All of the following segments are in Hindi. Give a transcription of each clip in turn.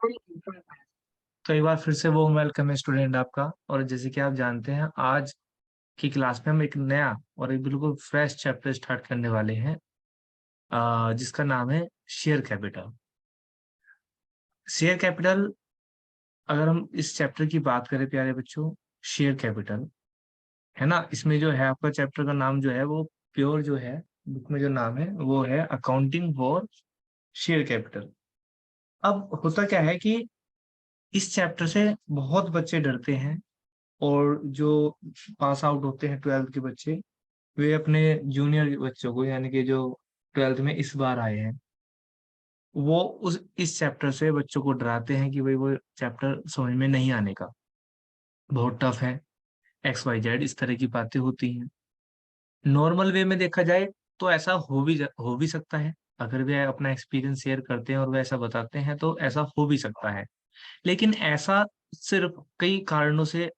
तो एक बार फिर से वो वेलकम है स्टूडेंट आपका। और जैसे कि आप जानते हैं, आज की क्लास में हम एक नया और एक बिल्कुल फ्रेश चैप्टर स्टार्ट करने वाले हैं, जिसका नाम है शेयर कैपिटल। शेयर कैपिटल, अगर हम इस चैप्टर की बात करें प्यारे बच्चों, शेयर कैपिटल है ना, इसमें जो है आपका चैप्टर का नाम जो है वो प्योर जो है, बुक में जो नाम है वो है अकाउंटिंग फॉर शेयर कैपिटल। अब होता क्या है कि इस चैप्टर से बहुत बच्चे डरते हैं, और जो पास आउट होते हैं ट्वेल्थ के बच्चे, वे अपने जूनियर बच्चों को, यानी कि जो ट्वेल्थ में इस बार आए हैं, वो उस इस चैप्टर से बच्चों को डराते हैं कि भाई वो चैप्टर समझ में नहीं आने का, बहुत टफ है, एक्स वाई जेड इस तरह की बातें होती हैं। नॉर्मल वे में देखा जाए तो ऐसा हो भी सकता है। अगर वे अपना एक्सपीरियंस शेयर करते हैं और वे ऐसा बताते हैं तो ऐसा हो भी सकता है। लेकिन ऐसा सिर्फ कई कारणों से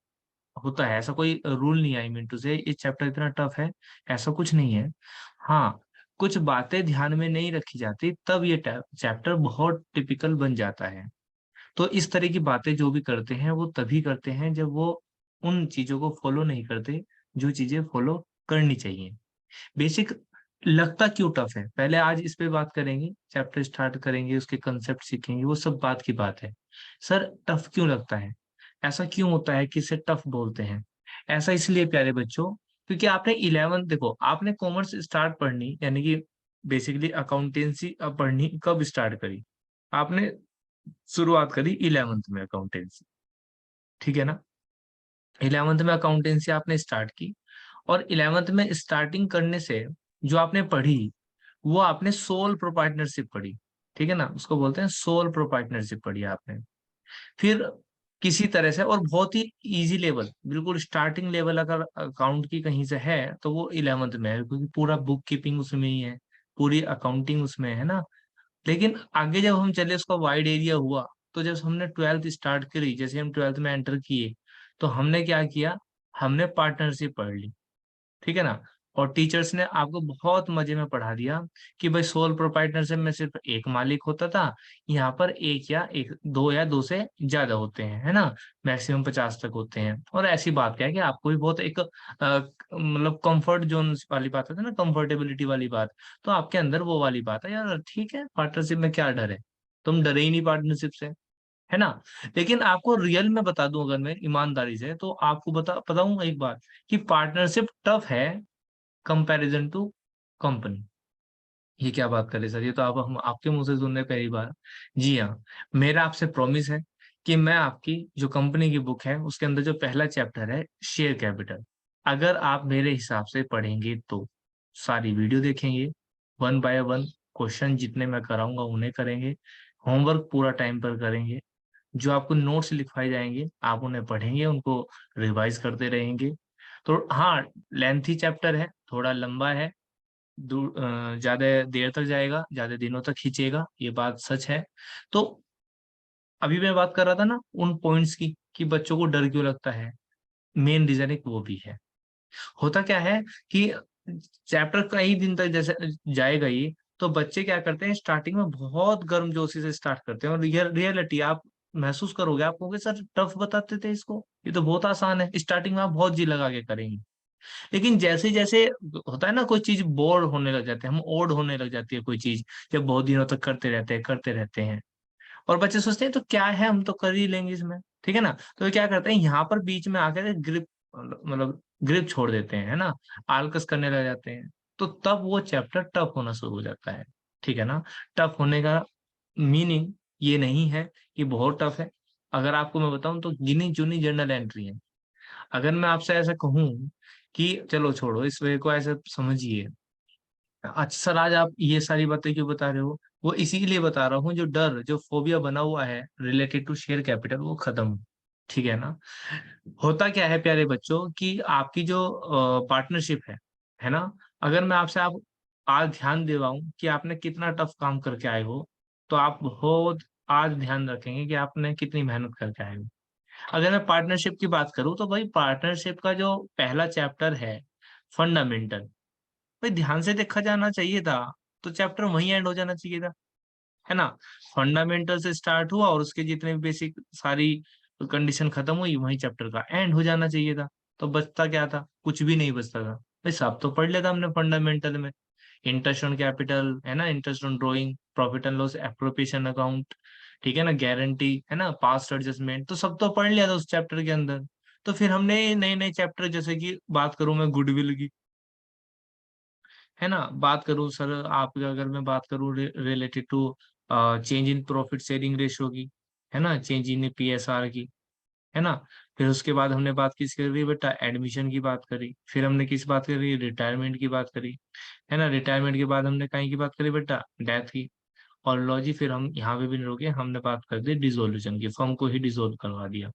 होता है, ऐसा कोई रूल नहीं है। आई मीन टू से ये चैप्टर इतना टफ है, ऐसा कुछ नहीं है। हाँ, कुछ बातें ध्यान में नहीं रखी जाती तब ये चैप्टर बहुत टिपिकल बन जाता है। तो इस तरह की बातें जो भी करते हैं वो तभी करते हैं जब वो उन चीजों को फॉलो नहीं करते जो चीजें फॉलो करनी चाहिए। बेसिक लगता क्यों टफ है, पहले आज इस पे बात करेंगे, चैप्टर स्टार्ट करेंगे, उसके कंसेप्ट सीखेंगे, वो सब बात की बात है। सर टफ क्यों लगता है, ऐसा क्यों होता है कि इसे टफ बोलते हैं? ऐसा इसलिए प्यारे बच्चों, क्योंकि आपने 11 देखो, आपने कॉमर्स स्टार्ट पढ़नी, यानी कि बेसिकली अकाउंटेंसी पढ़नी कब स्टार्ट करी? आपने शुरुआत करी 11th में अकाउंटेंसी, ठीक है ना? 11th में अकाउंटेंसी आपने स्टार्ट की, और 11th में स्टार्टिंग करने से जो आपने पढ़ी वो आपने सोल प्रोप्राइटरशिप पढ़ी, ठीक है ना? उसको बोलते हैं सोल प्रोप्राइटरशिप पढ़ी आपने। फिर किसी तरह से, और बहुत ही इजी लेवल, बिल्कुल स्टार्टिंग लेवल अगर अकाउंट की कहीं से है तो वो 11th में है, क्योंकि पूरा बुक कीपिंग उसमें ही है, पूरी अकाउंटिंग उसमें है ना। लेकिन आगे जब हम चले, उसका वाइड एरिया हुआ, तो जब हमने ट्वेल्थ स्टार्ट करी, जैसे हम ट्वेल्थ में एंटर किए, तो हमने क्या किया, हमने पार्टनरशिप पढ़ ली, ठीक है ना? और टीचर्स ने आपको बहुत मजे में पढ़ा दिया कि भाई सोल प्रोप्राइटरशिप में सिर्फ एक मालिक होता था, यहाँ पर एक या एक, दो या दो से ज्यादा होते हैं, है ना? मैक्सिमम 50 तक होते हैं। और ऐसी बात क्या है कि आपको भी बहुत एक मतलब कंफर्ट जोन वाली बात है ना, कंफर्टेबिलिटी वाली बात, तो आपके अंदर वो वाली बात है, यार ठीक है, पार्टनरशिप में क्या डर है, तुम डरे ही नहीं पार्टनरशिप से, है ना? लेकिन आपको रियल में बता दूं, अगर मैं ईमानदारी से, तो आपको बताऊंगा एक बात, कि पार्टनरशिप टफ है कंपैरिजन टू कंपनी। ये क्या बात करे सर, ये तो आप हम आपके मुंह से सुन रहे पहली बार। जी हाँ, मेरा आपसे प्रॉमिस है कि मैं आपकी जो कंपनी की बुक है उसके अंदर जो पहला चैप्टर है शेयर कैपिटल, अगर आप मेरे हिसाब से पढ़ेंगे तो सारी वीडियो देखेंगे, वन बाय वन क्वेश्चन जितने मैं कराऊंगा उन्हें करेंगे, होमवर्क पूरा टाइम पर करेंगे, जो आपको नोट्स लिखवाए जाएंगे आप उन्हें पढ़ेंगे, उनको रिवाइज करते रहेंगे। तो हाँ, लेंथी चैप्टर है, थोड़ा लंबा है, ज्यादा देर तक जाएगा, ज्यादा दिनों तक खींचेगा, ये बात सच है। तो अभी मैं बात कर रहा था ना उन पॉइंट्स की, कि बच्चों को डर क्यों लगता है, मेन रीजन एक वो भी है। होता क्या है कि चैप्टर कई दिन तक जैसे जाएगा ये, तो बच्चे क्या करते हैं, स्टार्टिंग में बहुत गर्मजोशी से स्टार्ट करते हैं, और रियलिटी आप महसूस करोगे, आप कहोगे सर टफ बताते थे इसको, ये तो बहुत आसान है, स्टार्टिंग में आप बहुत जी लगा के करेंगे। लेकिन जैसे जैसे होता है ना, कोई चीज बोर होने लग जाते हैं, हम ओड होने लग जाती है कोई चीज, जब बहुत दिनों तक करते रहते हैं, और बच्चे सोचते हैं तो क्या है, हम तो कर ही लेंगे इसमें, ठीक है ना? तो ये क्या करते हैं, यहाँ पर बीच में आकर ग्रिप, मतलब ग्रिप छोड़ देते हैं, है ना, आलकस करने लग जाते हैं, तो तब वो चैप्टर टफ होना शुरू हो जाता है, ठीक है ना? टफ होने का मीनिंग ये नहीं है कि बहुत टफ है। अगर आपको मैं बताऊं तो गिनी चुनी जर्नल एंट्री है। अगर मैं आपसे ऐसा कहूं कि चलो छोड़ो इस वे को, ऐसे समझिए, अच्छा सर आज आप ये सारी बातें क्यों बता रहे हो, वो इसीलिए बता रहा हूँ, जो डर, जो फोबिया बना हुआ है रिलेटेड टू शेयर कैपिटल, वो खत्म हो, ठीक है ना? होता क्या है प्यारे बच्चों, कि आपकी जो पार्टनरशिप है ना, अगर मैं आपसे आप आज ध्यान दिलाऊं कि आपने कितना टफ काम करके आए हो, तो आप बहुत आज ध्यान रखेंगे कि आपने कितनी मेहनत करके आए हो। अगर मैं पार्टनरशिप की बात करूं, तो भाई पार्टनरशिप का जो पहला चैप्टर है, फंडामेंटल, भाई ध्यान से देखा जाना चाहिए था, तो चैप्टर वहीं एंड हो जाना चाहिए था। है ना। फंडामेंटल से स्टार्ट हुआ और उसके जितने भी बेसिक सारी कंडीशन खत्म हुई, वही चैप्टर का एंड हो जाना चाहिए था। तो बचता क्या था? कुछ भी नहीं बचता था भाई। सब तो पढ़ लिया था हमने फंडामेंटल में। इंटरेस्ट ऑन कैपिटल, है ना, interest on drawing, profit and loss appropriation account, ठीक है ना, गारंटी, है ना, पास्ट एडजस्टमेंट, तो सब तो पढ़ लिया था उस चैप्टर के अंदर। तो फिर हमने नए नए चैप्टर, जैसे कि बात करूं मैं गुडविल की, है ना, बात करूं सर आप, अगर मैं बात करूं related to change in profit sharing ratio की, है ना, चेंज इन पीएसआर की, है ना। फिर उसके बाद हमने बात किस करी बेटा? एडमिशन की बात करी। फिर हमने किस बात करी? रिटायरमेंट की बात करी, है ना। रिटायरमेंट के बाद हमने कहीं की बात करी बेटा? डेथ की। और लो जी, फिर हम यहाँ पे भी नहीं रुके, हमने बात कर दी डिसोल्यूशन की, फर्म को ही डिसोल्व करवा दिया।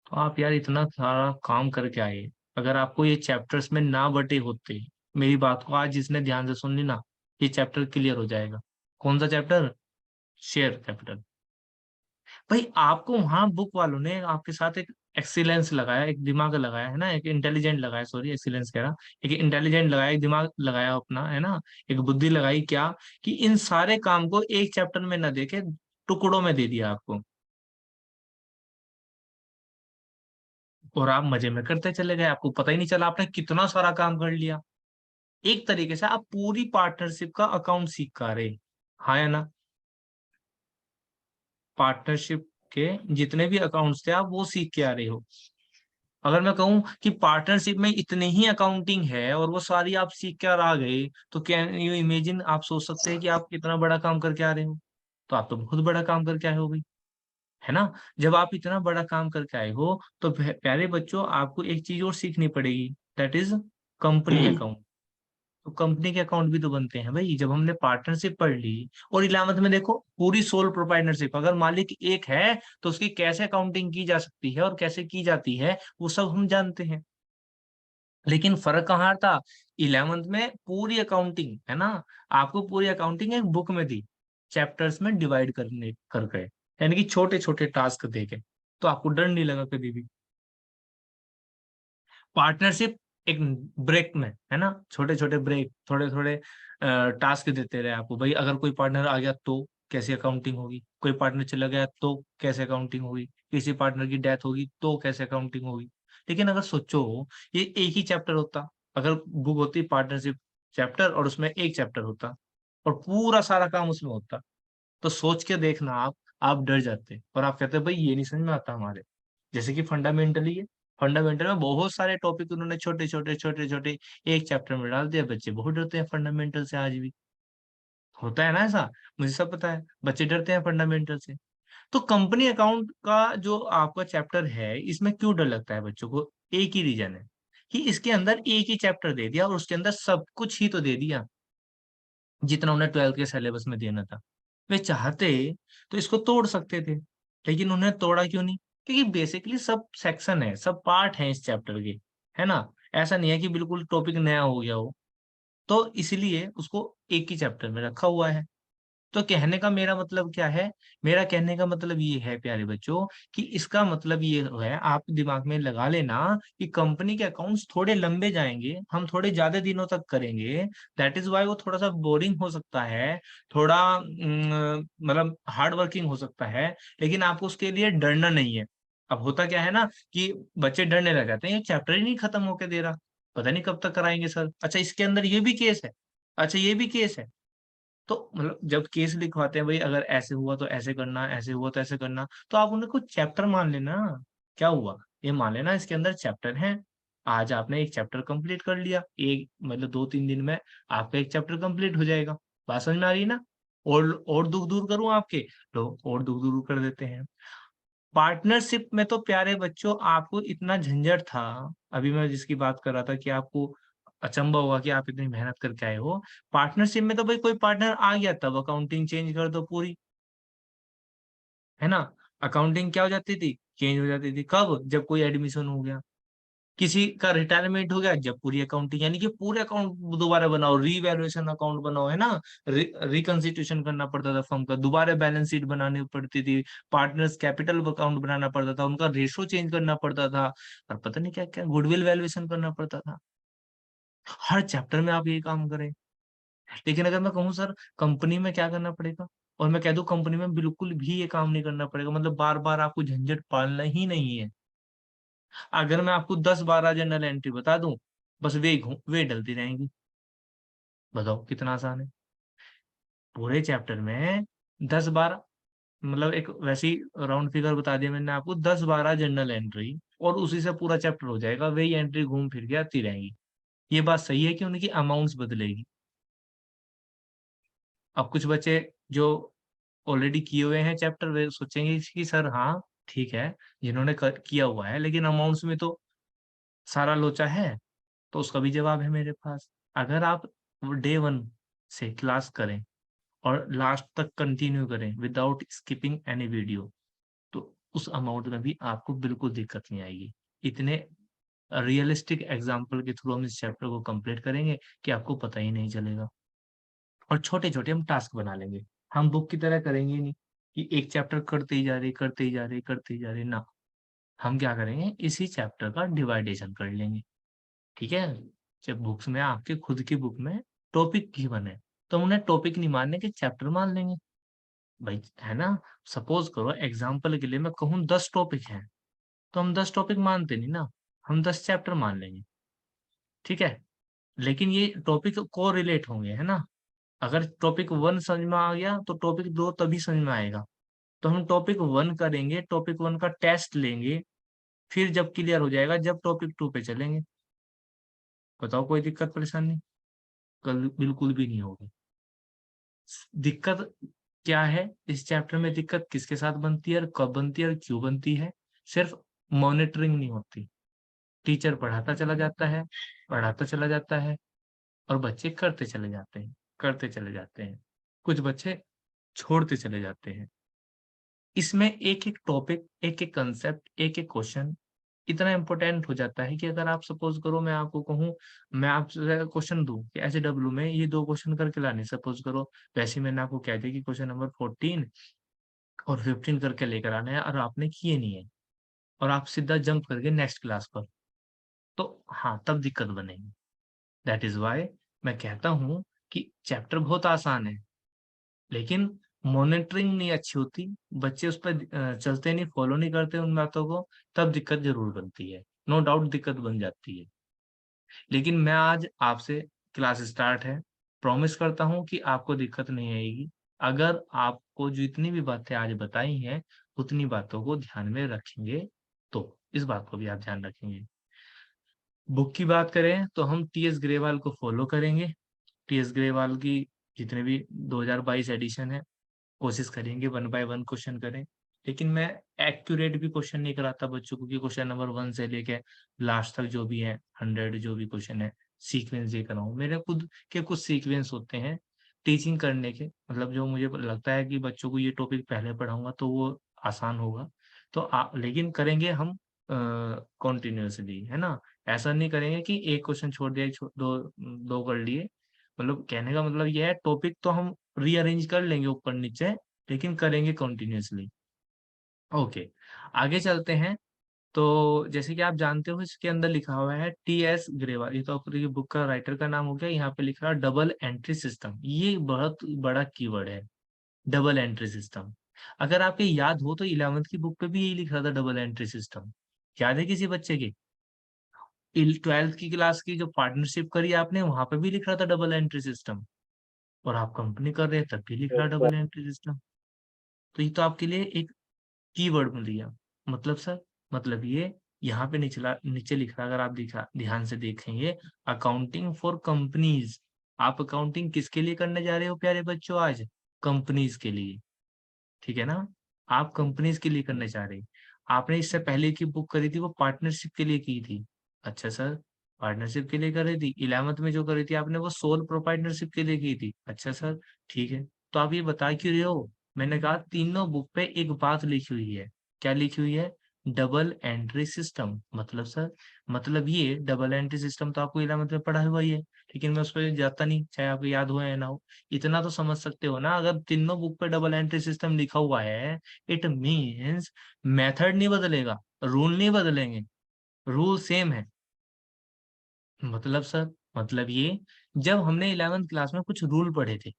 तो आप यार इतना सारा काम करके आए, अगर आपको ये चैप्टर्स में ना बटे होते, मेरी बात को आज जिसने ध्यान से सुन ली ना, ये चैप्टर क्लियर हो जाएगा। कौन सा चैप्टर? Share capital. भाई आपको वहां बुक वालों ने आपके साथ एक एक्सीलेंस लगाया, एक दिमाग लगाया, है ना, एक इंटेलिजेंट लगाया, सॉरी एक्सीलेंस कह रहा, एक इंटेलिजेंट लगाया, एक दिमाग लगाया अपना, है ना, एक बुद्धि लगाई, क्या कि इन सारे काम को एक चैप्टर में न देके टुकड़ों में दे दिया आपको, और आप मजे में करते चले गए, आपको पता ही नहीं चला आपने कितना सारा काम कर लिया। एक तरीके से आप पूरी पार्टनरशिप का अकाउंट सीख कर रहे, हाँ या ना। पार्टनरशिप के जितने भी अकाउंट्स थे आप वो सीख के आ रहे हो। अगर मैं कहूं कि पार्टनरशिप में इतनी ही अकाउंटिंग है और वो सारी आप सीख कर आ गए, तो कैन यू इमेजिन, आप सोच सकते हैं कि आप कितना बड़ा काम करके आ रहे हो। तो आप तो बहुत बड़ा काम करके आए हो भाई, है ना। जब आप इतना बड़ा काम करके आए हो, तो प्यारे बच्चों आपको एक चीज और सीखनी पड़ेगी, दैट इज कंपनी अकाउंट। तो कंपनी के अकाउंट भी तो बनते हैं भाई, जब हमने पार्टनरशिप पढ़ ली। और 11th में देखो, पूरी सोल प्रोप्राइटरशिप, अगर मालिक एक है तो उसकी कैसे अकाउंटिंग की जा सकती है और कैसे की जाती है, वो सब हम जानते हैं। लेकिन फर्क कहाँ था? 11th में पूरी अकाउंटिंग, है ना, आपको पूरी अकाउंटिंग एक बुक में दी, चैप्टर्स में डिवाइड करने कर गए, यानी कि छोटे छोटे टास्क दे के, तो आपको डर नहीं लगा कभी भी। पार्टनरशिप एक ब्रेक में, है ना, छोटे छोटे ब्रेक, थोड़े थोड़े टास्क देते रहे आपको, भाई अगर कोई पार्टनर आ गया तो कैसे अकाउंटिंग होगी, कोई पार्टनर चला गया तो कैसे अकाउंटिंग होगी, किसी पार्टनर की डेथ होगी तो कैसे अकाउंटिंग होगी। लेकिन अगर सोचो, ये एक ही चैप्टर होता, अगर बुक होती पार्टनरशिप चैप्टर और उसमें एक चैप्टर होता और पूरा सारा काम उसमें होता, तो सोच के देखना आप डर जाते और आप कहते भाई ये नहीं समझ में आता हमारे। जैसे कि फंडामेंटली है, फंडामेंटल में बहुत सारे टॉपिक उन्होंने छोटे छोटे छोटे छोटे एक चैप्टर में डाल दिया, बच्चे बहुत डरते हैं फंडामेंटल से आज भी। होता है ना ऐसा, मुझे सब पता है, बच्चे डरते हैं फंडामेंटल से। तो कंपनी अकाउंट का जो आपका चैप्टर है, इसमें क्यों डर लगता है बच्चों को? एक ही रीजन है कि इसके अंदर एक ही चैप्टर दे दिया और उसके अंदर सब कुछ ही तो दे दिया जितना उन्हें 12th के सिलेबस में देना था। वे चाहते तो इसको तोड़ सकते थे, लेकिन उन्हें तोड़ा क्यों नहीं? क्योंकि बेसिकली सब सेक्शन है, सब पार्ट है इस चैप्टर के, है ना। ऐसा नहीं है कि बिल्कुल टॉपिक नया हो गया हो, तो इसलिए उसको एक ही चैप्टर में रखा हुआ है। तो कहने का मेरा मतलब क्या है? मेरा कहने का मतलब ये है प्यारे बच्चों, कि इसका मतलब ये है, आप दिमाग में लगा लेना कि कंपनी के अकाउंट्स थोड़े लंबे जाएंगे, हम थोड़े ज्यादा दिनों तक करेंगे। दैट इज वाई वो थोड़ा सा बोरिंग हो सकता है, थोड़ा मतलब हार्ड वर्किंग हो सकता है, लेकिन आपको उसके लिए डरना नहीं है। अब होता क्या है ना, कि बच्चे डरने लग जाते हैं, ये चैप्टर ही नहीं खत्म होके दे रहा, पता नहीं कब तक कराएंगे सर, अच्छा इसके अंदर ये भी केस है, अच्छा ये भी केस है। तो मतलब जब केस लिखवाते हैं भाई, अगर ऐसे हुआ तो ऐसे करना, ऐसे हुआ तो ऐसे करना, तो आप उन्हें कुछ चैप्टर मान लेना। क्या हुआ? ये मान लेना इसके अंदर चैप्टर है। आज आपने एक चैप्टर कंप्लीट कर लिया, एक मतलब 2-3 दिन में आपका एक चैप्टर कंप्लीट हो जाएगा। बात समझ में आ रही है ना? और दुख दूर करूं आपके, तो और दुख दूर कर देते हैं। पार्टनरशिप में तो प्यारे बच्चों आपको इतना झंझट था, अभी मैं जिसकी बात कर रहा था कि आपको अचंभा होगा कि आप इतनी मेहनत करके आए हो। पार्टनरशिप में तो भाई कोई पार्टनर आ गया तब अकाउंटिंग चेंज कर दो पूरी, है ना। अकाउंटिंग क्या हो जाती थी? चेंज हो जाती थी कब? जब कोई एडमिशन हो गया, किसी का रिटायरमेंट हो गया, जब पूरी अकाउंटिंग, यानी कि पूरे अकाउंट दोबारा बनाओ, रीवैल्यूएशन अकाउंट बनाओ, है ना, रिकंस्टिट्यूशन करना पड़ता था फर्म का, दोबारा बैलेंस शीट बनानी पड़ती थी, पार्टनर्स कैपिटल अकाउंट बनाना पड़ता था, उनका रेशो चेंज करना पड़ता था, और पता नहीं क्या क्या गुडविल वैल्यूएशन करना पड़ता था। हर चैप्टर में आप ये काम करें। लेकिन अगर मैं कहूँ सर कंपनी में क्या करना पड़ेगा, और मैं कह दूं कंपनी में बिल्कुल भी ये काम नहीं करना पड़ेगा, मतलब बार बार आपको झंझट पालना ही नहीं है। अगर मैं आपको 10-12 जनरल एंट्री बता दूं, बस वे डलती रहेंगी। बताओ कितना आसान है। पूरे चैप्टर में 10-12, मतलब एक वैसी राउंड फिगर बता दिया मैंने आपको, 10-12 जनरल एंट्री, और उसी से पूरा चैप्टर हो जाएगा। वही एंट्री घूम फिर के आती रहेंगी। ये बात सही है कि उनकी अमाउंट्स बदलेगी। अब कुछ बच्चे जो ऑलरेडी किए हुए हैं चैप्टर, वे सोचेंगे कि सर हाँ ठीक है, जिन्होंने किया हुआ है, लेकिन अमाउंट्स में तो सारा लोचा है। तो उसका भी जवाब है मेरे पास। अगर आप डे वन से क्लास करें और लास्ट तक कंटिन्यू करें विदाउट स्किपिंग एनी वीडियो, तो उस अमाउंट में भी आपको बिल्कुल दिक्कत नहीं आएगी। इतने रियलिस्टिक एग्जाम्पल के थ्रू हम इस चैप्टर को कंप्लीट करेंगे कि आपको पता ही नहीं चलेगा। और छोटे छोटे हम टास्क बना लेंगे। हम बुक की तरह करेंगे नहीं कि एक चैप्टर करते ही जा रहे करते ही जा रहे करते ही जा रहे ना। हम क्या करेंगे, इसी चैप्टर का डिवाइडेशन कर लेंगे। ठीक है। जब बुक्स में, आपके खुद की बुक में टॉपिक की बने, तो हम उन्हें टॉपिक नहीं मानने के चैप्टर मान लेंगे। भाई है ना। सपोज करो एग्जाम्पल के लिए मैं कहूँ 10 टॉपिक हैं, तो हम 10 टॉपिक मानते नहीं ना, हम 10 चैप्टर मान लेंगे। ठीक है। लेकिन ये टॉपिक को रिलेट होंगे, है ना। अगर टॉपिक वन समझ में आ गया तो टॉपिक दो तभी समझ में आएगा। तो हम टॉपिक वन करेंगे, टॉपिक वन का टेस्ट लेंगे, फिर जब क्लियर हो जाएगा जब टॉपिक टू पे चलेंगे। बताओ कोई दिक्कत परेशानी? कल बिल्कुल भी नहीं होगी। दिक्कत क्या है इस चैप्टर में, दिक्कत किसके साथ बनती है और कब बनती है और क्यों बनती है? सिर्फ मॉनिटरिंग नहीं होती। टीचर पढ़ाता चला जाता है और बच्चे करते चले जाते हैं, करते चले जाते हैं। कुछ बच्चे छोड़ते चले जाते हैं। इसमें एक एक टॉपिक, एक एक कंसेप्ट, एक एक क्वेश्चन इतना इम्पोर्टेंट हो जाता है कि अगर आप सपोज करो, मैं आपको कहूँ, मैं आपसे क्वेश्चन दूं कि एचडब्ल्यू में ये 2 क्वेश्चन करके लाने, सपोज करो। वैसे ही मैंने आपको कह दिया कि क्वेश्चन नंबर 14 और 15 करके लेकर आना है, और आपने किए नहीं है, और आप सीधा जंप करके नेक्स्ट क्लास पर, तो हाँ तब दिक्कत बनेगी। दैट इज वाई मैं कहता हूँ कि चैप्टर बहुत आसान है, लेकिन मॉनिटरिंग नहीं अच्छी होती, बच्चे उस पर चलते नहीं, फॉलो नहीं करते उन बातों को, तब दिक्कत जरूर बनती है। नो डाउट दिक्कत बन जाती है। लेकिन मैं आज आपसे, क्लास स्टार्ट है, प्रॉमिस करता हूँ कि आपको दिक्कत नहीं आएगी। अगर आपको जितनी भी बातें आज बताई हैं, उतनी बातों को ध्यान में रखेंगे, तो इस बात को भी आप ध्यान रखेंगे। बुक की बात करें तो हम टीएस ग्रेवाल को फॉलो करेंगे। टीएस ग्रेवाल की जितने भी 2022 एडिशन है, कोशिश करेंगे 1 बाय 1 क्वेश्चन करें। लेकिन मैं एक्यूरेट भी क्वेश्चन नहीं कराता बच्चों को कि क्वेश्चन नंबर 1 से लेके लास्ट तक जो भी है 100 जो भी क्वेश्चन है सीक्वेंस ये कराऊं। मेरे खुद के कुछ सीक्वेंस होते हैं टीचिंग करने के, मतलब जो मुझे लगता है कि बच्चों को ये टॉपिक पहले पढ़ाऊंगा तो वो आसान होगा। तो लेकिन करेंगे हम कॉन्टिन्यूसली, है ना। ऐसा नहीं करेंगे कि एक क्वेश्चन छोड़ दिया, दो दो कर लिए। मतलब कहने का मतलब ये है, टॉपिक तो हम रीअरेंज कर लेंगे ऊपर नीचे, लेकिन करेंगे कंटिन्यूअसली। ओके, आगे चलते हैं। तो जैसे कि आप जानते हो इसके अंदर लिखा हुआ है टी एस ग्रेवाल, ये तो आपकी बुक का राइटर का नाम हो गया। यहाँ पे लिखा है डबल एंट्री सिस्टम, ये बहुत बड़ा कीवर्ड है, डबल एंट्री सिस्टम। अगर आपके याद हो तो 11वीं की बुक पे भी यही लिख रहा था, डबल एंट्री सिस्टम। याद है किसी बच्चे के? 12th की क्लास की जो पार्टनरशिप करी आपने, वहां पे भी लिख रहा था डबल एंट्री सिस्टम, और आप कंपनी कर रहे हैं तब भी लिख रहा डबल एंट्री सिस्टम। तो ये तो आपके लिए एक कीवर्ड मिल गया। मतलब सर, मतलब ये यहाँ पे निचला नीचे लिख रहा, अगर आप दिखा ध्यान से देखेंगे, अकाउंटिंग फॉर कंपनीज। आप अकाउंटिंग किसके लिए करने जा रहे हो प्यारे बच्चों आज? कंपनीज के लिए। ठीक है ना। आप कंपनीज के लिए करने जा रहे हैं। आपने इससे पहले की बुक करी थी वो पार्टनरशिप के लिए की थी। अच्छा सर, पार्टनरशिप के लिए कर रही थी। 11th में जो करी थी आपने वो सोल प्रोप्राइटरशिप के लिए की थी। अच्छा सर, ठीक है। तो आप ये बता क्यों रहे हो? मैंने कहा तीनों बुक पे एक बात लिखी हुई है। क्या लिखी हुई है? Double entry system. मतलब सर, मतलब ये डबल एंट्री सिस्टम तो आपको 11th में पढ़ा हुआ ही है, लेकिन मैं उस पर जाता नहीं, चाहे आपको याद हो या ना हो। इतना तो समझ सकते हो ना, अगर तीनों बुक पे डबल एंट्री सिस्टम लिखा हुआ है, इट मीन्स मेथड नहीं बदलेगा, रूल नहीं बदलेंगे, रूल सेम है। मतलब सर, मतलब ये, जब हमने 11th क्लास में कुछ रूल पढ़े थे,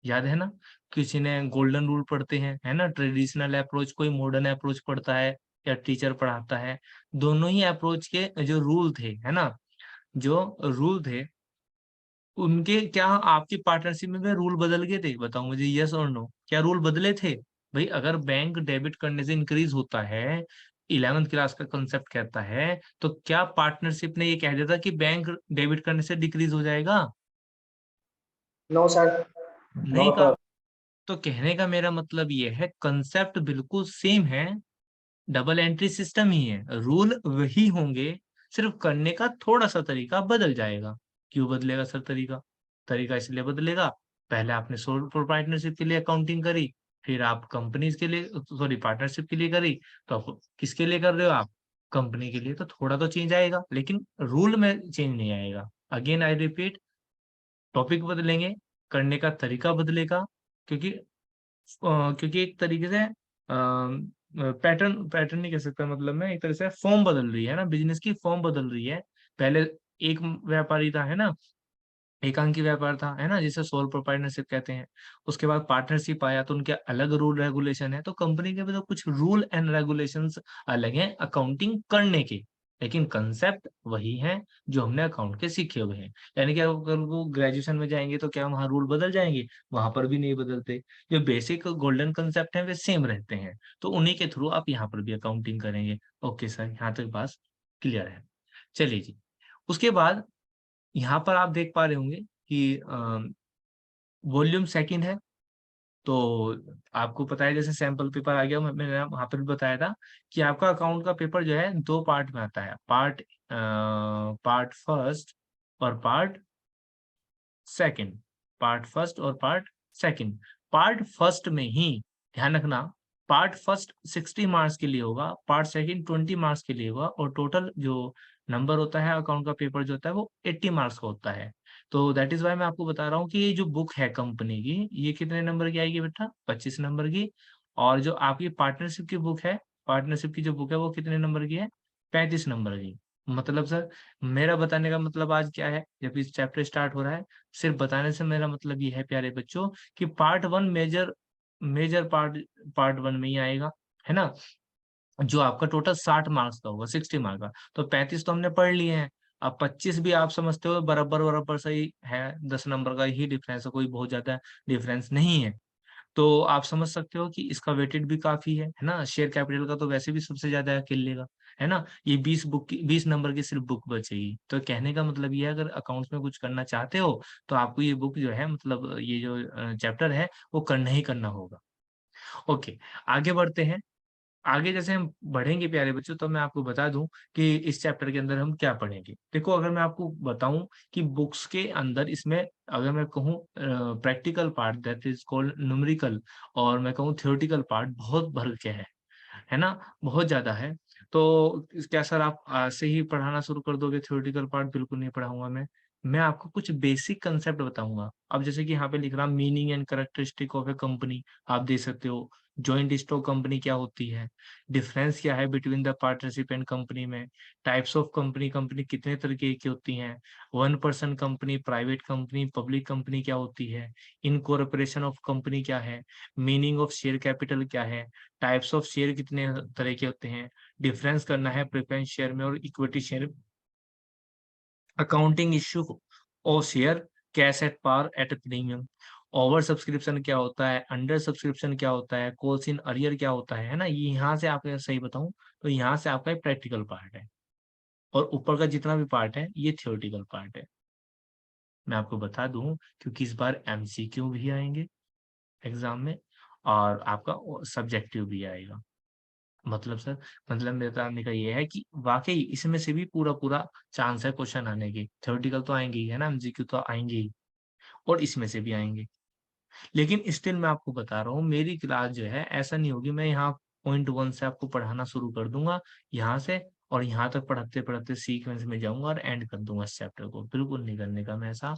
याद है ना? किसी ने गोल्डन रूल पढ़ते हैं, है ना? ट्रेडिशनल अप्रोच, कोई मॉडर्न अप्रोच पढ़ता है या टीचर पढ़ाता है। दोनों ही अप्रोच के जो रूल थे, है ना? जो रूल थे, उनके क्या आपकी पार्टनरशिप में रूल बदल गए थे? बताओ मुझे, यस और नो। क्या रूल बदले थे? भाई अगर बैंक डेबिट करने से इंक्रीज होता है, 11th क्लास का कांसेप्ट कहता है, तो क्या पार्टनरशिप ने ये कह दिया था कि बैंक डेबिट करने से डिक्रीज हो जाएगा? नो सर, नहीं नॉट कहा। ऑल। तो कहने का मेरा मतलब ये है, कंसेप्ट बिल्कुल सेम है, डबल एंट्री सिस्टम ही है, रूल वही होंगे, सिर्फ करने का थोड़ा सा तरीका बदल जाएगा। क्यों बदलेगा सर तरीका? तरीका इसलिए बदलेगा, पहले आपने सोल प्रोप्राइटरशिप के लिए अकाउंटिंग करी, फिर आप कंपनीज के लिए, सॉरी पार्टनरशिप के लिए करी, तो आप किसके लिए कर रहे हो आप? कंपनी के लिए। तो थोड़ा तो चेंज आएगा, लेकिन रूल में चेंज नहीं आएगा। अगेन आई रिपीट, टॉपिक बदलेंगे, करने का तरीका बदलेगा, क्योंकि क्योंकि एक तरीके से पैटर्न पैटर्न नहीं कह सकता, मतलब मैं एक तरह से फॉर्म बदल रही है ना, बिजनेस की फॉर्म बदल रही है। पहले एक व्यापारी था, है ना, एकांकी व्यापार था, है ना, जिसे सोल प्रोप्राइटरशिप कहते हैं। उसके बाद पार्टनरशिप आया, तो उनके अलग रूल रेगुलेशन है। तो कंपनी के भी तो कुछ रूल एंड रेगुलेशंस अलग हैं अकाउंटिंग करने के, लेकिन कंसेप्ट वही है जो हमने अकाउंट के सीखे हुए हैं। यानी कि अगर वो ग्रेजुएशन में जाएंगे तो क्या वहाँ रूल बदल जाएंगे? वहां पर भी नहीं बदलते। जो बेसिक गोल्डन कंसेप्ट है वे सेम रहते हैं, तो उन्हीं के थ्रू आप यहाँ पर भी अकाउंटिंग करेंगे। ओके सर, यहाँ तक बात क्लियर है। चलिए जी, उसके बाद यहाँ पर आप देख पा रहे होंगे कि वॉल्यूम सेकंड है। तो आपको पता है, जैसे सैंपल पेपर आ गया, मैंने वहां पर भी बताया था कि आपका अकाउंट का पेपर जो है दो पार्ट में आता है, पार्ट फर्स्ट और पार्ट सेकंड। पार्ट फर्स्ट और पार्ट सेकंड। पार्ट फर्स्ट में ही ध्यान रखना, पार्ट फर्स्ट 60 मार्क्स के लिए होगा, पार्ट सेकंड 20 मार्क्स के लिए होगा, और टोटल जो नंबर होता है अकाउंट का पेपर जो होता है वो 80 मार्क्स का होता है। तो दैट इज वाई मैं आपको बता रहा हूँ कि ये जो बुक है कंपनी की, ये कितने नंबर की आएगी बेटा? 25 नंबर की। और जो आपकी पार्टनरशिप की बुक है, पार्टनरशिप की जो बुक है वो कितने नंबर की है? 35 नंबर की। मतलब सर, मेरा बताने का मतलब आज क्या है, जब इस चैप्टर स्टार्ट हो रहा है, सिर्फ बताने से मेरा मतलब ये है प्यारे बच्चों, कि part one major major part part one में ही आएगा, है ना, जो आपका टोटल 60 मार्क्स का होगा, 60 मार्क्स का। तो 35 तो हमने पढ़ लिए हैं। अब 25 भी आप समझते हो बराबर बराबर सही है, 10 नंबर का ही डिफरेंस है, कोई बहुत ज्यादा डिफरेंस नहीं है। तो आप समझ सकते हो कि इसका वेटेड भी काफी है ना। शेयर कैपिटल का तो वैसे भी सबसे ज्यादा है अकेले का, है ना। ये 20 नंबर की सिर्फ बुक बचेगी। तो कहने का मतलब ये है, अगर अकाउंट्स में कुछ करना चाहते हो तो आपको ये बुक जो है, मतलब ये जो चैप्टर है वो करना ही करना होगा। ओके, आगे बढ़ते हैं। आगे जैसे हम बढ़ेंगे प्यारे बच्चों, तो मैं आपको बता दूं कि इस चैप्टर के अंदर हम क्या पढ़ेंगे। देखो, अगर मैं आपको बताऊं कि बुक्स के अंदर इसमें, अगर मैं कहूँ practical part that is called numerical, और मैं कहूँ थ्योरेटिकल पार्ट, बहुत भर के है ना, बहुत ज्यादा है। तो क्या सर आप आज से ही पढ़ाना शुरू कर दोगे थ्योरेटिकल पार्ट? बिल्कुल नहीं पढ़ाऊंगा मैं आपको कुछ बेसिक कंसेप्ट बताऊंगा। अब जैसे कि यहाँ पे लिख रहा, meaning and characteristic of A company, आप देख सकते हो। जॉइंट स्टॉक कंपनी क्या होती है, डिफरेंस क्या है between the partnership and company में, टाइप्स ऑफ कंपनी, कंपनी कितने तरीके की होती हैं, 1 person company, private company, public company क्या होती है, इनकॉर्पोरेशन ऑफ कंपनी क्या है, मीनिंग ऑफ शेयर कैपिटल क्या है, टाइप्स ऑफ शेयर कितने तरह के होते हैं, डिफरेंस करना है प्रेफरेंस शेयर में और equity share, accounting issue of share, cash at par at premium, over subscription क्या होता है, अंडर सब्सक्रिप्शन क्या होता है, कॉल्स इन अरियर क्या होता है ना। ये यहाँ से आपको सही बताऊं तो यहाँ से आपका एक प्रैक्टिकल पार्ट है, और ऊपर का जितना भी पार्ट है ये थियोरेटिकल पार्ट है। मैं आपको बता दूं, क्योंकि इस बार एमसीक्यू भी आएंगे एग्जाम में, और आपका सब्जेक्टिव भी आएगा। मतलब सर, मतलब मेरे बताने का ये है कि वाकई इसमें से भी पूरा पूरा चांस है क्वेश्चन आने की। थ्योरेटिकल तो आएंगे ही, है ना, एमसीक्यू तो आएंगे ही, और इसमें से भी आएंगे। लेकिन स्टिल मैं आपको बता रहा हूँ, मेरी क्लास जो है ऐसा नहीं होगी, मैं यहाँ पॉइंट 1 से आपको पढ़ाना शुरू कर दूंगा, यहाँ से, और यहाँ तक पढ़ाते पढ़ाते सीक्वेंस में जाऊंगा और एंड कर दूंगा इस चैप्टर को। बिल्कुल नहीं करने का मैं ऐसा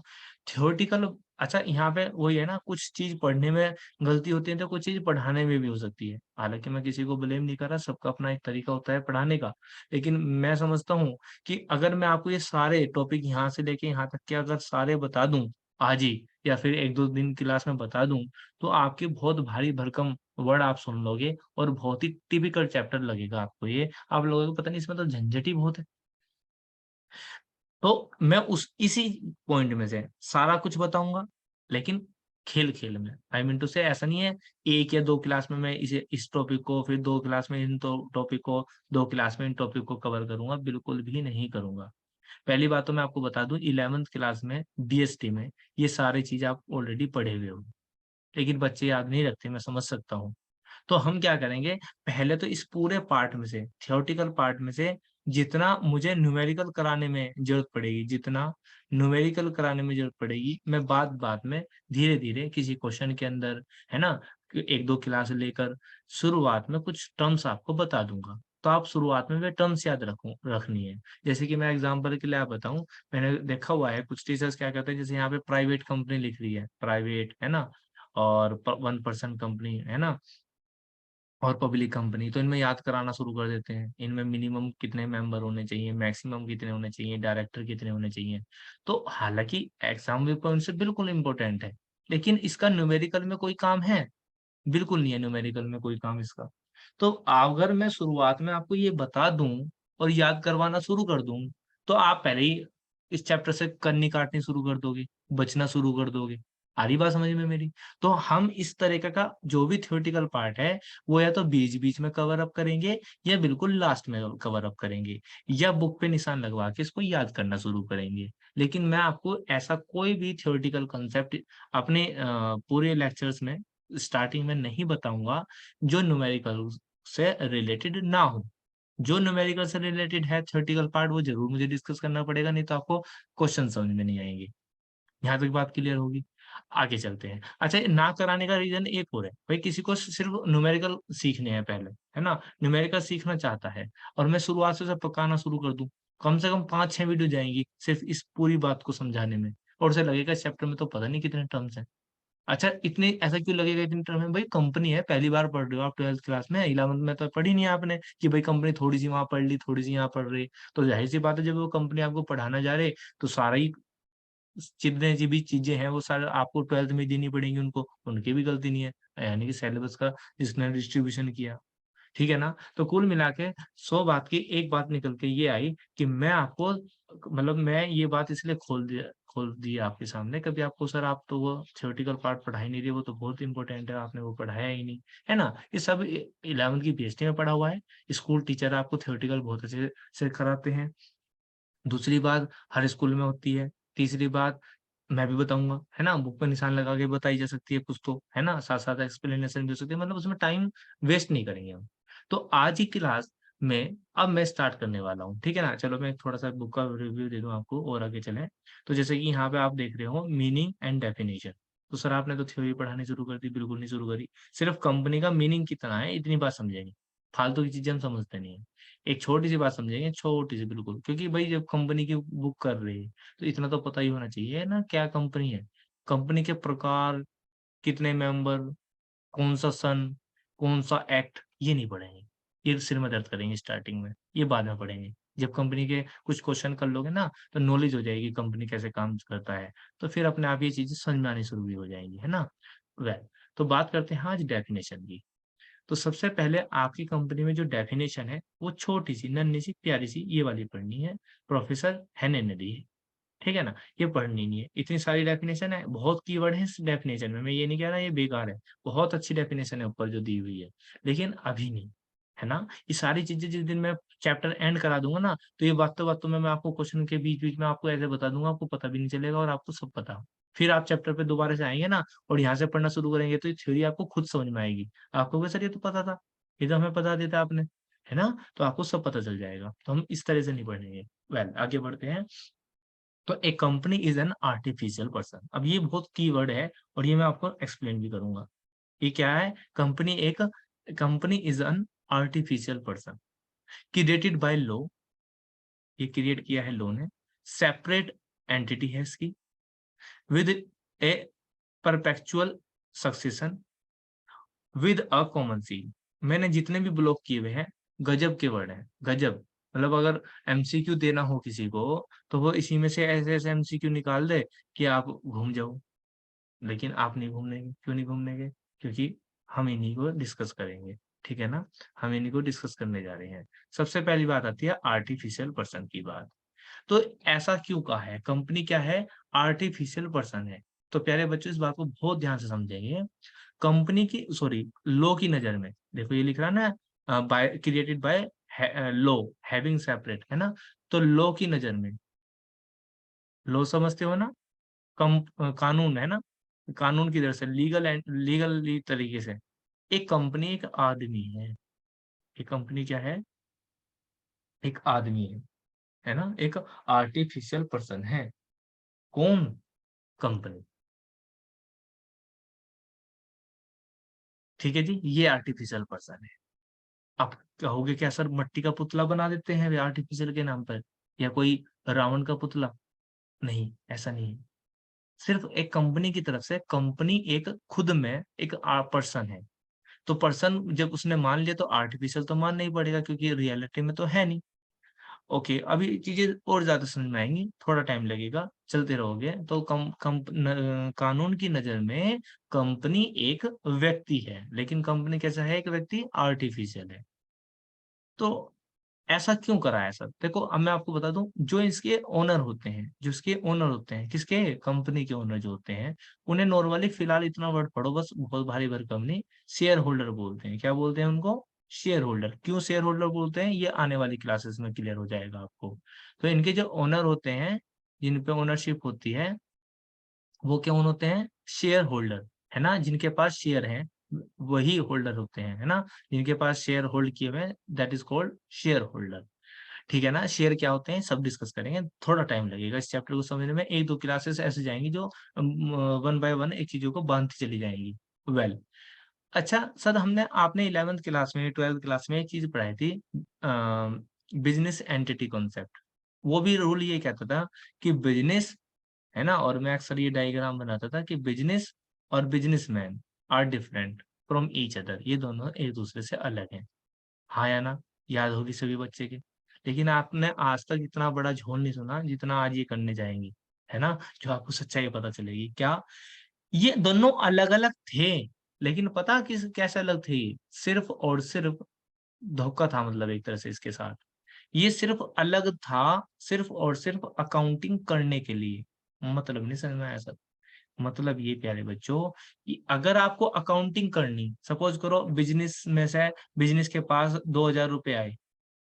थ्योरेटिकल। अच्छा, यहाँ पे वही है ना, कुछ चीज पढ़ने में गलती होती है तो कुछ चीज पढ़ाने में भी हो सकती है। हालांकि मैं किसी को ब्लेम नहीं कर रहा, सबका अपना एक तरीका होता है पढ़ाने का। लेकिन मैं समझता हूँ कि अगर मैं आपको ये सारे टॉपिक यहाँ से लेके यहाँ तक के अगर सारे बता दूं, आज ही या फिर 1-2 दिन क्लास में बता दूँ, तो आपके बहुत भारी भरकम वर्ड आप सुन लोगे और बहुत ही टिपिकल चैप्टर लगेगा आपको ये। आप लोगों को पता नहीं इसमें तो झंझट ही बहुत है। तो मैं उस इसी पॉइंट में से सारा कुछ बताऊँगा, लेकिन खेल-खेल में। आई मीन टू से ऐसा नहीं है 1 या 2 क्लास में मैं इसे इस टॉपिक को, फिर 2 क्लास में इन टॉपिक को, 2 क्लास में इन टॉपिक को कवर करूँगा, बिल्कुल भी नहीं करूँगा। पहली बात तो मैं आपको बता दूँ 11th क्लास में बीएसटी में ये सारी चीज़ें आप ऑलरेडी पढ़े हुए हो, लेकिन बच्चे याद नहीं रखते, मैं समझ सकता हूँ। तो हम क्या करेंगे, पहले तो इस पूरे पार्ट में से, थ्योरेटिकल पार्ट में से जितना मुझे न्यूमेरिकल कराने में ज़रूरत पड़ेगी, जितना न्यूमेरिकल कराने में ज़रूरत पड़ेगी, मैं बात-बात में धीरे-धीरे किसी क्वेश्चन के अंदर, है ना? 1-2 क्लास लेकर शुरुआत में कुछ टर्म्स आपको बता दूँगा। तो आप शुरुआत में वे टर्म्स याद रखनी है। जैसे कि मैं एग्ज़ाम्पल के लिए आप बताऊँ, मैंने देखा हुआ है कुछ टीचर्स क्या करते हैं, जैसे यहाँ पे प्राइवेट कंपनी लिख रही है, प्राइवेट, है ना? और वन पर्सन कंपनी, है ना? और पब्लिक कंपनी, तो इनमें याद कराना शुरू कर देते हैं। इनमें मिनिमम कितने मेंबर होने चाहिए, मैक्सिमम कितने होने चाहिए, डायरेक्टर कितने होने चाहिए। तो हालाँकि एग्ज़ाम में पॉइंट से बिल्कुल इम्पोर्टेंट है, लेकिन इसका न्यूमेरिकल में कोई काम है? बिल्कुल नहीं है न्यूमेरिकल में कोई काम इसका। तो अगर मैं शुरुआत में आपको ये बता दूँ और याद करवाना शुरू कर दूँ, तो आप पहले ही इस चैप्टर से कन्नी काटनी शुरू कर दोगे, बचना शुरू कर दोगे। आ रही बात समझ में मेरी? तो हम इस तरीके का जो भी थ्योरेटिकल पार्ट है, वो या तो बीच-बीच में कवर अप करेंगे या बिल्कुल लास्ट में कवर अप करेंगे या बुक पे निशान लगवा के इसको याद करना शुरू करेंगे। लेकिन मैं आपको ऐसा कोई भी थ्योरेटिकल कांसेप्ट अपने पूरे लेक्चर्स में स्टार्टिंग में नहीं बताऊँगा, जो न्यूमेरिकल से रिलेटेड ना हो। जो न्यूमेरिकल से रिलेटेड है थ्योरेटिकल पार्ट वो ज़रूर मुझे डिस्कस करना पड़ेगा, नहीं तो आपको क्वेश्चन समझ में नहीं आएँगे। यहाँ तक बात क्लियर होगी? आगे चलते हैं। अच्छा, ये ना कराने का रीज़न एक और है, भई किसी को सिर्फ़ न्यूमेरिकल सीखने हैं पहले, है ना? न्यूमेरिकल सीखना चाहता है और मैं शुरुआत से उसे पकाना शुरू कर दूँ, कम से कम 5-6 वीडियो जाएँगी सिर्फ़ इस पूरी बात को समझाने में और उसे लगेगा इस चैप्टर में तो पता नहीं कितने टर्म्स हैं। अच्छा, इतनी ऐसा क्यों लगेगा इतनी टर्म है? भाई कंपनी है, पहली बार पढ़ रहे हो आप 12th क्लास में, 11th में तो पढ़ी नहीं आपने कि भाई कंपनी थोड़ी-सी वहाँ पढ़ ली, थोड़ी-सी यहाँ पढ़ रही। तो ज़ाहिर-सी बात है जब वो कंपनी आपको पढ़ाना जा रहे, तो सारा ही जितने जी भी चीज़ें हैं वो सारा आपको 12th में देनी पड़ेंगी उनको, उनकी भी गलती नहीं है। यानी कि सिलेबस का जिसने डिस्ट्रीब्यूशन किया। ठीक है ना? तो कुल मिला के 100 बात की एक बात निकल के ये आई कि मैं आपको मतलब मैं ये बात इसलिए खोल दी आपके सामने कभी आपको सर आप तो वो थ्योरेटिकल पार्ट पढ़ा ही नहीं रहे, वो तो बहुत इम्पोर्टेंट है, आपने वो पढ़ाया ही नहीं, है ना? ये सब 11th की पीएचडी में पढ़ा हुआ है। स्कूल टीचर आपको थ्योरेटिकल बहुत अच्छे से कराते हैं। दूसरी बात हर स्कूल में होती है। तीसरी बात मैं भी बताऊँगा, है ना? बुक पे निशान लगा के बताई जा सकती है कुछ तो, है ना? साथ-साथ एक्सप्लेनेशन भी हो सकती है, मतलब उसमें टाइम वेस्ट नहीं करेंगे हम। तो आज की क्लास में अब मैं स्टार्ट करने वाला हूँ, ठीक है ना? चलो मैं थोड़ा-सा बुक का रिव्यू दे दूँ आपको और आगे चलें। तो जैसे कि यहाँ पे आप देख रहे हो मीनिंग एंड डेफिनिशन। तो सर आपने तो थ्योरी पढ़ानी शुरू कर दी, बिल्कुल नहीं शुरू करी। सिर्फ़ कंपनी का मीनिंग कितना है, इतनी बात समझेंगे। फालतू की चीज़ें हम समझते नहीं हैं। एक छोटी-सी बात समझेंगे, छोटी-सी बिल्कुल, क्योंकि भई जब कंपनी की बुक कर रहे हैं, तो इतना तो पता ही होना चाहिए ना क्या कंपनी है। कंपनी के प्रकार, कितने मेंबर, कौन-सा सन, कौन-सा एक्ट, ये नहीं पढ़ेंगे। ये सिर में दर्द करेंगे स्टार्टिंग में, ये बाद में पढ़ेंगे। जब कंपनी के कुछ क्वेश्चन कर लोगे ना, तो नॉलेज हो जाएगी कंपनी कैसे काम करता है। तो फिर अपने आप ये चीज़ें समझ में आनी शुरू भी हो जाएँगी, है ना? वेल तो बात करते हैं आज डेफिनिशन की। तो सबसे पहले आपकी कंपनी में जो डेफिनेशन है, वो छोटी-सी, नन्ही-सी, प्यारी-सी ये वाली पढ़नी है। प्रोफेसर हेने ने दी है। ठीक है ना? ये पढ़नी नहीं है। इतनी सारी डेफिनेशन है, बहुत कीवर्ड है इस डेफिनेशन में। मैं ये नहीं कह रहा ये बेकार है। बहुत अच्छी डेफिनेशन है ऊपर जो दी हुई है। लेकिन अभी नहीं, है ना? ये सारी चीज़ें जिस दिन मैं चैप्टर एंड करा दूँगा ना, तो ये बातों-बातों में मैं आपको क्वेश्चन के बीच-बीच में आपको ऐसे बता दूँगा, आपको पता भी नहीं चलेगा और आपको सब पता हो। फिर आप चैप्टर पे दोबारा से आएँगे ना और यहाँ से पढ़ना शुरू करेंगे, तो ये थ्योरी आपको खुद समझ में आएगी। आपको कहोगे सर ये तो पता था, ये तो हमें बता दिया था आपने, है ना? तो आपको सब पता चल जाएगा। तो हम इस तरह से नहीं पढ़ेंगे। वेल आगे बढ़ते हैं। तो a company is an artificial person. अब ये बहुत कीवर्ड है और ये मैं आपको एक्सप्लेन भी करूँगा। ये क्या है? Company is an artificial person created by law, ये क्रिएट किया है लॉ ने, सेपरेट एंटिटी है इसकी, with A perpetual succession, with a common seal. मैंने जितने भी ब्लॉक किए हुए हैं, गज़ब के वर्ड हैं, गज़ब। मतलब अगर एमसीक्यू देना हो किसी को तो वो इसी में से ऐसे ऐसे एमसीक्यू निकाल दे कि आप घूम जाओ, लेकिन आप नहीं घूमने, क्यों नहीं घूमने के? क्योंकि हम इन्हीं को डिस्कस करेंगे, ठीक है ना? हम इन्हीं को डिस्कस करने जा रहे हैं। सबसे पहली बात आती है आर्टिफिशियल पर्सन की बात। तो ऐसा क्यों कहा है? कंपनी क्या है? आर्टिफिशियल पर्सन है। तो प्यारे बच्चों, इस बात को बहुत ध्यान से समझेंगे। कंपनी की, सॉरी, लॉ की नजर में, देखो ये लिख रहा है ना, by created by law, having separate, है ना? तो लॉ की नजर में, लॉ समझते हो ना? कानून, है ना? कानून की तरह से, लीगल एंड लीगली तरीके से, एक कंपनी एक आदमी है। एक कंपनी क्या है? एक आदमी है ना? एक आर्टिफिशियल पर्सन है। कौन? कंपनी। ठीक है जी, ये आर्टिफिशियल पर्सन है। आप कहोगे क्या सर, मट्टी का पुतला बना देते हैं वे आर्टिफिशियल के नाम पर, या कोई रावण का पुतला? नहीं, ऐसा नहीं है। सिर्फ एक कंपनी की तरफ से, कंपनी एक खुद में एक पर्सन है। तो पर्सन जब उसने मान लिया तो आर्टिफिशियल तो मानना ही पड़ेगा, क्योंकि रियलिटी में तो है नहीं। ओके, अभी चीजें और ज्यादा समझ में आएंगी, थोड़ा टाइम लगेगा, चलते रहोगे तो कानून की नजर में कंपनी एक व्यक्ति है, लेकिन कंपनी कैसा है? एक व्यक्ति आर्टिफिशियल है। तो ऐसा क्यों करा है सर? देखो, अब मैं आपको बता दूं, जो इसके ओनर होते हैं, जो इसके ओनर होते हैं, किसके? कंपनी के ओनर जो होते हैं, उन्हें नॉर्मली, फिलहाल इतना वर्ड पढ़ो बस, बहुत भारी भरकम नहीं, शेयर होल्डर बोलते हैं। क्या बोलते हैं उनको? Share holder. क्यों शेयर होल्डर बोलते हैं, ये आने वाली क्लासेस में क्लियर हो जाएगा आपको। तो इनके जो ओनर होते हैं, जिन पे ओनरशिप होती है, वो क्या होते हैं? शेयर होल्डर, है ना? जिनके पास शेयर हैं, वही होल्डर होते हैं, है ना? जिनके पास शेयर होल्ड किए हुए हैं, that is called share holder. ठीक है ना? शेयर क्या होते हैं सब डिस्कस करेंगे, थोड़ा टाइम लगेगा इस चैप्टर को समझने में। एक दो क्लासेस ऐसे जाएंगी जो वन बाय वन एक चीजों को बांधती चली जाएंगी। वेल, अच्छा सर, हमने आपने 11th क्लास में, 12th क्लास में एक चीज पढ़ाई थी, बिजनेस एंटिटी कॉन्सेप्ट। वो भी रूल ये कहता था कि बिजनेस, है ना, और मैं अक्सर ये डायग्राम बनाता था कि बिजनेस और businessman are different from each other, ये दोनों एक दूसरे से अलग हैं। हाँ या ना? याद होगी सभी बच्चे के। लेकिन आपने आज तक इतना बड़ा झोल नहीं सुना जितना आज ये करने जाएंगी, है ना? जो आपको सच्चाई पता चलेगी क्या, ये दोनों अलग अलग थे, लेकिन पता किस कैसे अलग थे? सिर्फ और सिर्फ धोखा था, मतलब एक तरह से इसके साथ। ये सिर्फ अलग था, सिर्फ और सिर्फ अकाउंटिंग करने के लिए। मतलब नहीं समझ में आया सर? मतलब ये प्यारे बच्चों, कि अगर आपको अकाउंटिंग करनी, सपोज करो बिजनेस में से, बिजनेस के पास 2,000 रुपए आए,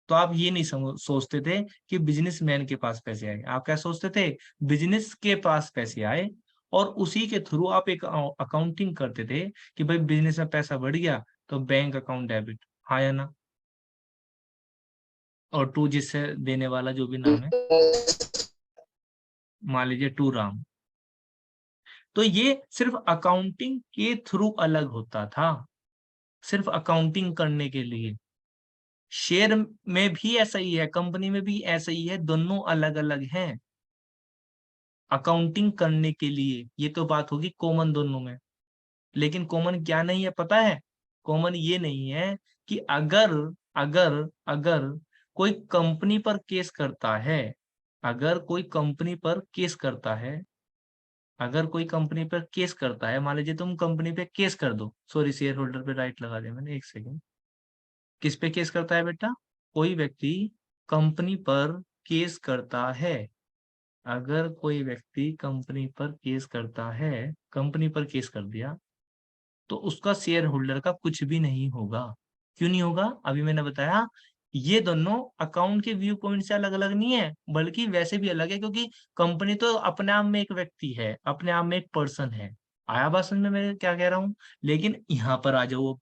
तो आप ये नहीं सोचते थे कि बिजनेसमैन के पास पैसे आए। आप क्या सोचते थे? बिजनेस के पास पैसे आए, और उसी के थ्रू आप एक अकाउंटिंग करते थे कि भाई बिजनेस में पैसा बढ़ गया तो बैंक अकाउंट डेबिट। हाँ या ना? और टू जिससे देने वाला जो भी नाम है, मान लीजिए टू राम। तो ये सिर्फ अकाउंटिंग के थ्रू अलग होता था, सिर्फ अकाउंटिंग करने के लिए। शेयर में भी ऐसा ही है, कंपनी में भी ऐसा ही है, दोनों अलग अलग हैं अकाउंटिंग करने के लिए। ये तो बात होगी कॉमन दोनों में। लेकिन कॉमन क्या नहीं है पता है? कॉमन ये नहीं है कि अगर अगर अगर कोई कंपनी पर केस करता है, अगर कोई कंपनी पर केस करता है, अगर कोई कंपनी पर केस करता है, मान लीजिए तुम कंपनी पे केस कर दो, सॉरी, शेयर होल्डर पे राइट लगा दिया मैंने, एक सेकेंड। किस पे केस करता है बेटा? कोई व्यक्ति कंपनी पर केस करता है, अगर कोई व्यक्ति कंपनी पर केस करता है, कंपनी पर केस कर दिया, तो उसका शेयर होल्डर का कुछ भी नहीं होगा। क्यों नहीं होगा? अभी मैंने बताया, ये दोनों अकाउंट के व्यू पॉइंट से अलग अलग नहीं है, बल्कि वैसे भी अलग है, क्योंकि कंपनी तो अपने आप में एक व्यक्ति है, अपने आप में एक पर्सन है। आया बात समझ में मैं क्या कह रहा हूँ? लेकिन यहाँ पर आ जाओ,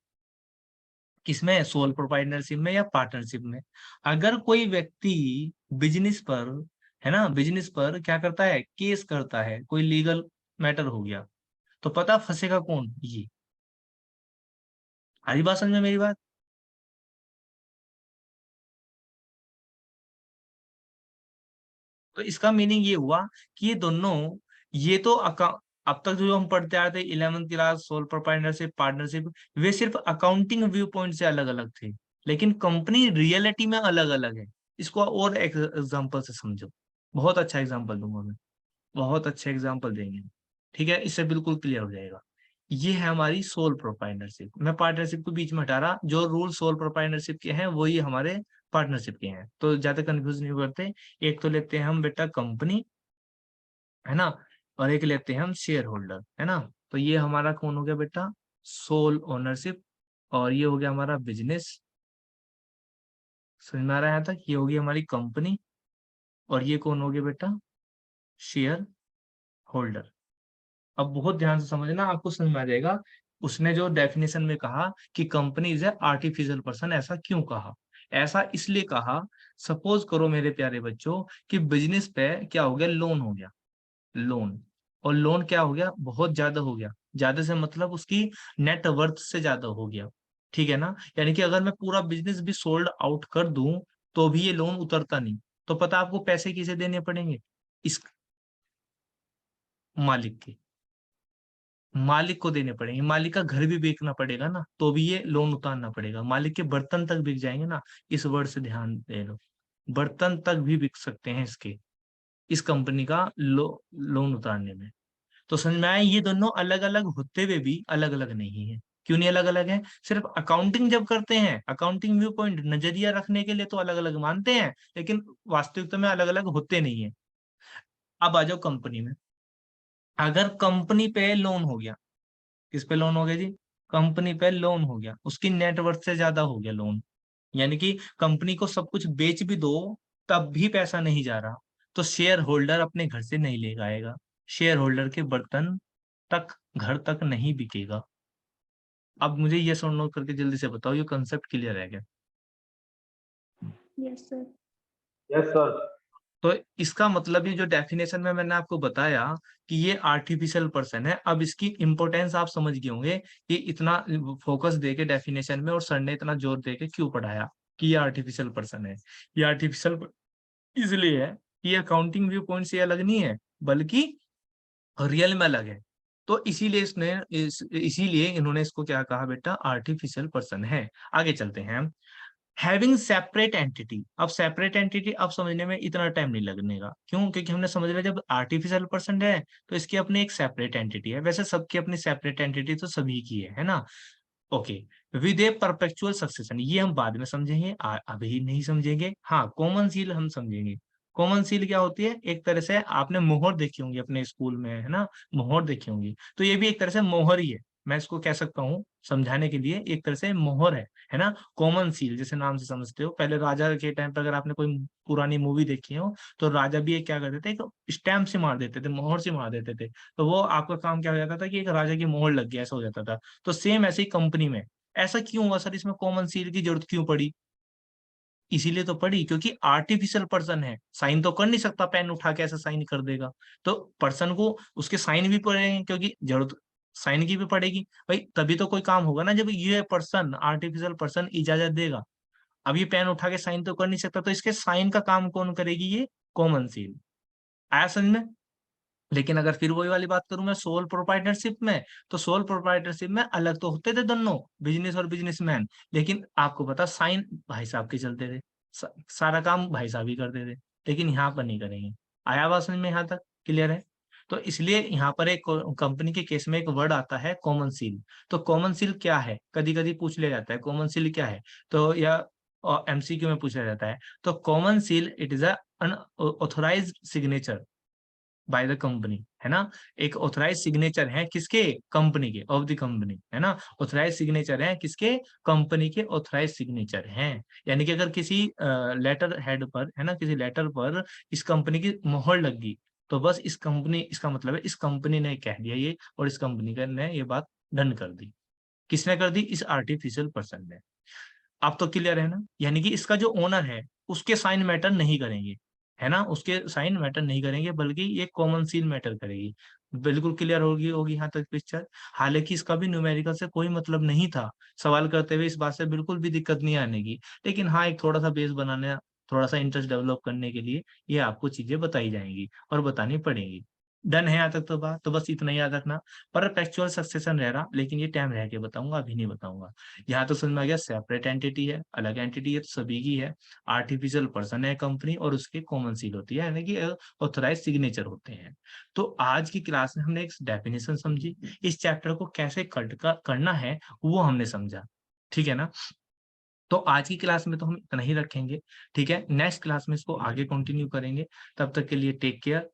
किसमें? सोल प्रोप्राइटरशिप में या पार्टनरशिप में। अगर कोई व्यक्ति बिजनेस पर, है ना, बिजनेस पर क्या करता है? केस करता है, कोई लीगल मैटर हो गया, तो पता फंसेगा कौन? ये। आ रही बात समझ में मेरी बात? तो इसका मीनिंग ये हुआ कि ये दोनों, ये तो अब तक जो हम पढ़ते आए थे 11th class, sole proprietorship, partnership, वे सिर्फ अकाउंटिंग व्यू पॉइंट से अलग अलग थे, लेकिन कंपनी रियलिटी में अलग अलग है। इसको और एक एग्जाम्पल से समझो, बहुत अच्छा एग्जाम्पल दूंगा मैं, बहुत अच्छा एग्जाम्पल देंगे, ठीक है, इससे बिल्कुल क्लियर हो जाएगा। ये है हमारी सोल प्रोप्राइटरशिप। मैं पार्टनरशिप को बीच में हटा रहा, जो रूल सोल प्रोप्राइटरशिप के हैं वही हमारे पार्टनरशिप के हैं, तो ज्यादा कंफ्यूज नहीं करते। एक तो लेते हैं हम बेटा कंपनी, है ना, और एक लेते हैं हम शेयर होल्डर, है ना। तो ये हमारा कौन हो गया बेटा, सोल ओनरशिप, और ये हो गया हमारा बिजनेस। समझ में आ रहा है यहाँ तक, ये होगी हमारी कंपनी, और ये कौन हो गया बेटा, शेयर होल्डर। अब बहुत ध्यान से समझना, आपको समझ में आ जाएगा। उसने जो डेफिनेशन में कहा कि company is a artificial person, ऐसा क्यों कहा? ऐसा इसलिए कहा, सपोज करो मेरे प्यारे बच्चों कि बिजनेस पे क्या हो गया, लोन हो गया, लोन, और लोन क्या हो गया, बहुत ज्यादा हो गया, ज्यादा से मतलब उसकी नेट वर्थ से ज्यादा हो गया, ठीक है ना। यानी कि अगर मैं पूरा बिजनेस भी सोल्ड आउट कर दूं तो भी ये लोन उतरता नहीं, तो पता आपको पैसे किसे देने पड़ेंगे, इस मालिक के, मालिक को देने पड़ेंगे, मालिक का घर भी बेचना पड़ेगा ना, तो भी ये लोन उतारना पड़ेगा, मालिक के बर्तन तक बिक जाएंगे ना, इस वर्ड से ध्यान दे लो, बर्तन तक भी बिक सकते हैं इसके, इस कंपनी का लोन उतारने में। तो समझ में आया, ये दोनों अलग अलग होते हुए भी अलग अलग नहीं है। क्यों नहीं अलग अलग है? सिर्फ अकाउंटिंग जब करते हैं, अकाउंटिंग व्यू पॉइंट नजरिया रखने के लिए तो अलग अलग मानते हैं, लेकिन वास्तविकता में अलग अलग होते नहीं है। अब आ जाओ कंपनी में, अगर कंपनी पे लोन हो गया, किस पे लोन हो गया जी, कंपनी पे लोन हो गया, उसकी नेटवर्थ से ज्यादा हो गया लोन, यानी कि कंपनी को सब कुछ बेच भी दो तब भी पैसा नहीं जा रहा, तो शेयर होल्डर अपने घर से नहीं लेकर आएगा, शेयर होल्डर के बर्तन तक घर तक नहीं बिकेगा। अब मुझे ये सुन नोट करके जल्दी से बताओ, ये कंसेप्ट क्लियर है क्या? Yes sir. Yes sir. तो इसका मतलब ये जो डेफिनेशन में मैंने आपको बताया कि ये आर्टिफिशियल पर्सन है, अब इसकी इंपॉर्टेंस आप समझ गए होंगे कि इतना फोकस दे के डेफिनेशन में और सर ने इतना जोर दे के क्यों पढ़ाया कि ये आर्टिफिशियल पर्सन है। ये आर्टिफिशियल इसलिए है कि ये अकाउंटिंग व्यू पॉइंट से अलग नहीं है, बल्कि रियल में अलग है। तो इसीलिए इसीलिए इन्होंने इसको क्या कहा बेटा, आर्टिफिशियल पर्सन है। आगे चलते हैं। हैविंग सेपरेट एंटिटी, अब सेपरेट एंटिटी अब समझने में इतना टाइम नहीं लगने का, क्यों? क्योंकि हमने समझ लिया जब आर्टिफिशियल पर्सन है तो इसकी अपनी एक सेपरेट एंटिटी है, वैसे सबकी अपनी सेपरेट एंटिटी तो सभी की है ना। Okay, with A perpetual succession, ये हम बाद में समझेंगे, अभी नहीं समझेंगे। हाँ, कॉमन सील हम समझेंगे। कॉमन सील क्या होती है? एक तरह से आपने मोहर देखी होंगी अपने स्कूल में, है ना, मोहर देखी होंगी, तो ये भी एक तरह से मोहर ही है। मैं इसको कह सकता हूँ समझाने के लिए, एक तरह से मोहर है ना। कॉमन सील जैसे नाम से समझते हो, पहले राजा के टाइम पर अगर आपने कोई पुरानी मूवी देखी हो तो राजा भी एक क्या करते थे, एक स्टैम्प से मार देते थे, मोहर से मार देते थे, तो वो आपका काम क्या हो जाता था कि एक राजा की मोहर लग गया, ऐसा हो जाता था। तो सेम ऐसे ही कंपनी में ऐसा क्यों हुआ सर, इसमें कॉमन सील की जरूरत क्यों पड़ी? इसीलिए तो पड़ी क्योंकि आर्टिफिशियल पर्सन है, साइन तो कर नहीं सकता, पेन उठा के ऐसा साइन कर देगा, तो पर्सन को उसके साइन भी पड़ेंगे, क्योंकि जरूरत साइन की भी पड़ेगी भाई, तभी तो कोई काम होगा ना, जब ये पर्सन आर्टिफिशियल पर्सन इजाजत देगा। अब ये पेन उठा के साइन तो कर नहीं सकता, तो इसके साइन का काम कौन करेगी, ये कॉमन सील। आया समझ में? लेकिन अगर फिर वही वाली बात करूं मैं सोल प्रोप्राइटरशिप में, तो सोल प्रोप्राइटरशिप में अलग तो होते थे दोनों, बिजनेस और बिजनेसमैन, लेकिन आपको पता साइन भाई साहब के चलते थे, सारा काम भाई साहब ही करते थे, लेकिन यहाँ पर नहीं करेंगे। आया बात समझ में यहाँ तक? क्लियर है? तो इसलिए यहाँ पर एक कंपनी के केस में एक वर्ड आता है कॉमन सील। तो कॉमन सील क्या है, कभी कभी पूछ लिया जाता है कॉमन सील क्या है, तो या एमसीक्यू में पूछा जाता है। तो common seal it is an authorised signature by the company, है ना। एक ऑथराइज सिग्नेचर है किसके, कंपनी के, ऑफ द कंपनी, है ना। ऑथराइज सिग्नेचर है किसके, कंपनी के ऑथराइज सिग्नेचर हैं। यानी कि अगर किसी लेटर हेड पर, है ना, किसी लेटर पर इस कंपनी की मोहर लग गई, तो बस इस कंपनी, इसका मतलब है इस कंपनी ने कह दिया ये, और इस कंपनी ने ये बात डन कर दी। किसने कर दी? इस आर्टिफिशियल पर्सन ने। अब तो क्लियर है ना, यानी कि इसका जो ओनर है उसके साइन मैटर नहीं करेंगे, है ना, उसके साइन मैटर नहीं करेंगे, बल्कि ये कॉमन सील मैटर करेगी। बिल्कुल क्लियर होगी होगी यहाँ तक पिक्चर। हालांकि इसका भी न्यूमेरिकल से कोई मतलब नहीं था, सवाल करते हुए इस बात से बिल्कुल भी दिक्कत नहीं आने की, लेकिन हाँ एक थोड़ा सा बेस बनाने, थोड़ा सा इंटरेस्ट डेवलप करने के लिए ये आपको चीजें बताई जाएंगी और बतानी पड़ेंगी। डन है यहाँ तक तो बात, तो बस इतना ही याद रखना। परपेचुअल सक्सेशन रह रहा, लेकिन ये टाइम रह के बताऊंगा, अभी नहीं बताऊंगा। यहाँ तो समझ में आ गया, सेपरेट एंटिटी है, अलग एंटिटी है तो सभी की है। आर्टिफिशियल पर्सन है कंपनी, और उसके कॉमन सील होती है, यानी कि ऑथराइज सिग्नेचर होते हैं। तो आज की क्लास में हमने एक डेफिनेशन समझी, इस चैप्टर को कैसे करना है वो हमने समझा, ठीक है ना। तो आज की क्लास में तो हम इतना ही रखेंगे, ठीक है। नेक्स्ट क्लास में इसको आगे कंटिन्यू करेंगे। तब तक के लिए टेक केयर,